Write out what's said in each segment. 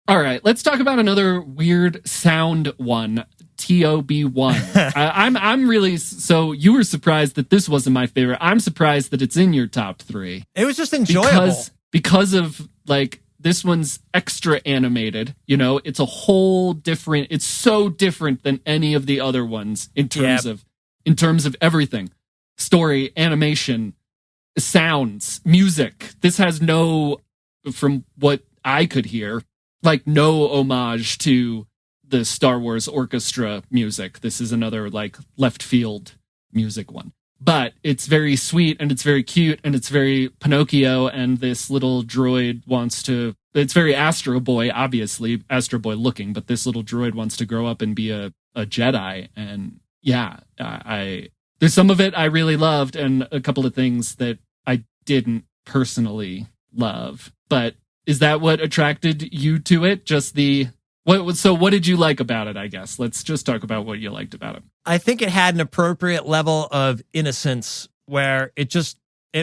All right, let's talk about another weird sound one, TO-B1. I'm really, so you were surprised that this wasn't my favorite. I'm surprised that it's in your top 3. It was just enjoyable. Because of, like, this one's extra animated, you know, it's a whole different, it's so different than any of the other ones in terms of everything. Story, animation, sounds, music. This has no, from what I could hear, like no homage to the Star Wars orchestra music. This is another like left field music one. But it's very sweet and it's very cute and it's very Pinocchio, and this little droid wants to, it's very Astro Boy, obviously, Astro Boy looking, but this little droid wants to grow up and be a Jedi. And yeah, there's some of it I really loved and a couple of things that I didn't personally love. But is that what attracted you to it? Just what did you like about it, I guess? Let's just talk about what you liked about it. I think it had an appropriate level of innocence where it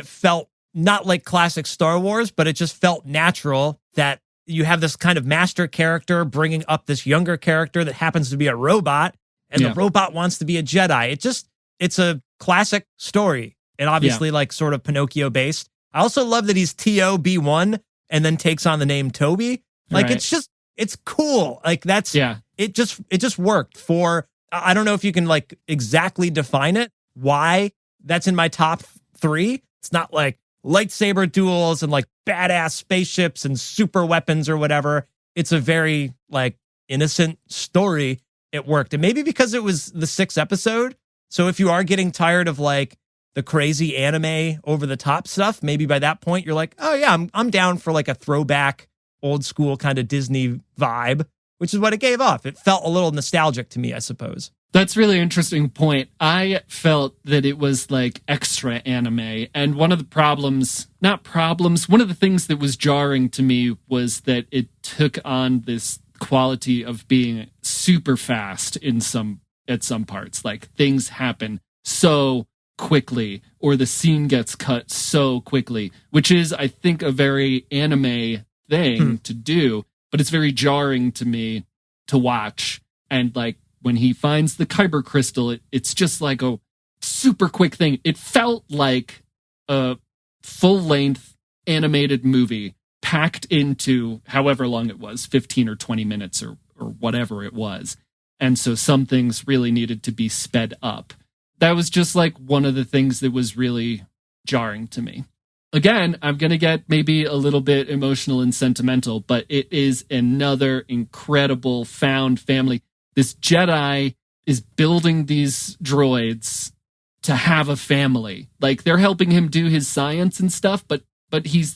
felt not like classic Star Wars, but it just felt natural that you have this kind of master character bringing up this younger character that happens to be a robot, and the robot wants to be a Jedi. It's a classic story, and obviously like sort of Pinocchio based. I also love that he's TO-B1 and then takes on the name Toby. Like it's cool. Like it just worked for, I don't know if you can like exactly define it, why that's in my top 3. It's not like lightsaber duels and like badass spaceships and super weapons or whatever. It's a very like innocent story. It worked. And maybe because it was the 6th episode. So if you are getting tired of like the crazy anime over the top stuff, maybe by that point you're like, oh yeah, I'm down for like a throwback old school kind of Disney vibe, which is what it gave off. It felt a little nostalgic to me, I suppose. That's a really interesting point. I felt that it was like extra anime. And one of the one of the things that was jarring to me was that it took on this quality of being super fast at some parts. Like things happen so quickly, or the scene gets cut so quickly, which is, I think, a very anime thing to do, but it's very jarring to me to watch. And like when he finds the kyber crystal, it's just like a super quick thing. It felt like a full-length animated movie packed into however long it was, 15 or 20 minutes or whatever it was. And so some things really needed to be sped up. That was just like one of the things that was really jarring to me. Again, I'm going to get maybe a little bit emotional and sentimental, but it is another incredible found family. This Jedi is building these droids to have a family. Like they're helping him do his science and stuff, but he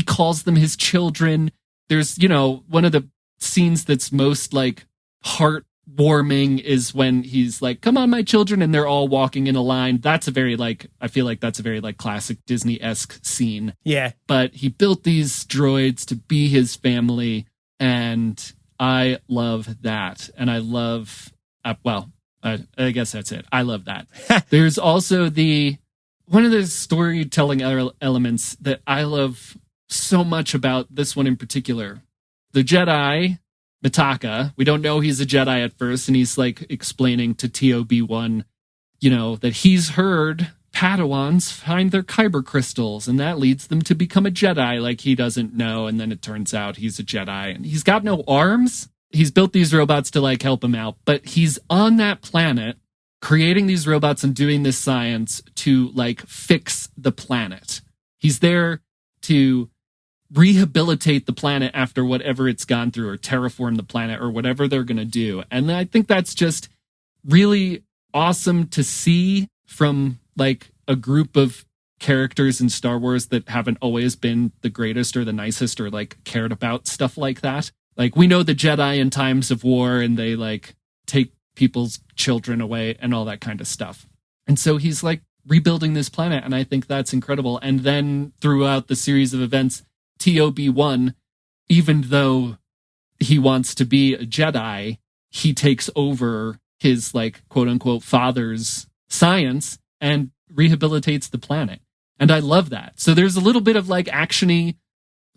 calls them his children. There's, one of the scenes that's most like heartwarming is when he's like, come on, my children, and they're all walking in a line. That's a very like, I feel like that's a very like classic Disney-esque scene. Yeah. But he built these droids to be his family, and I love that. And I love, I guess that's it. I love that. There's also one of the storytelling elements that I love so much about this one in particular. The Jedi, Mitaka, we don't know he's a Jedi at first, and he's like explaining to TO-B1, that he's heard Padawans find their kyber crystals, and that leads them to become a Jedi. Like he doesn't know, and then it turns out he's a Jedi, and he's got no arms. He's built these robots to like help him out, but he's on that planet creating these robots and doing this science to like fix the planet. He's there to rehabilitate the planet after whatever it's gone through, or terraform the planet, or whatever they're going to do. And I think that's just really awesome to see from like a group of characters in Star Wars that haven't always been the greatest or the nicest or like cared about stuff like that. Like we know the Jedi in times of war, and they like take people's children away and all that kind of stuff. And so he's like rebuilding this planet, and I think that's incredible. And then throughout the series of events, TO-B1, even though he wants to be a Jedi, he takes over his like quote unquote father's science and rehabilitates the planet. And I love that. So there's a little bit of like actiony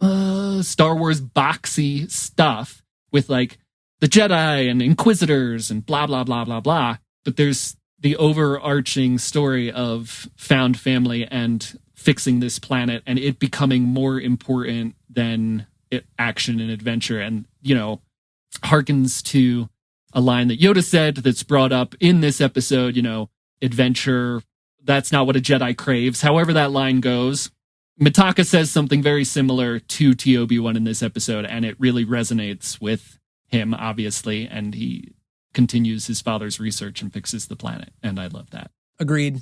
Star Wars boxy stuff, with like the Jedi and Inquisitors and blah, blah, blah, blah, blah. But there's the overarching story of found family and fixing this planet and it becoming more important than action and adventure. And, you know, harkens to a line that Yoda said that's brought up in this episode, you know, adventure, that's not what a Jedi craves. However that line goes, Mitaka says something very similar to TO-B1 in this episode, and it really resonates with him, obviously, and he continues his father's research and fixes the planet, and I love that. Agreed.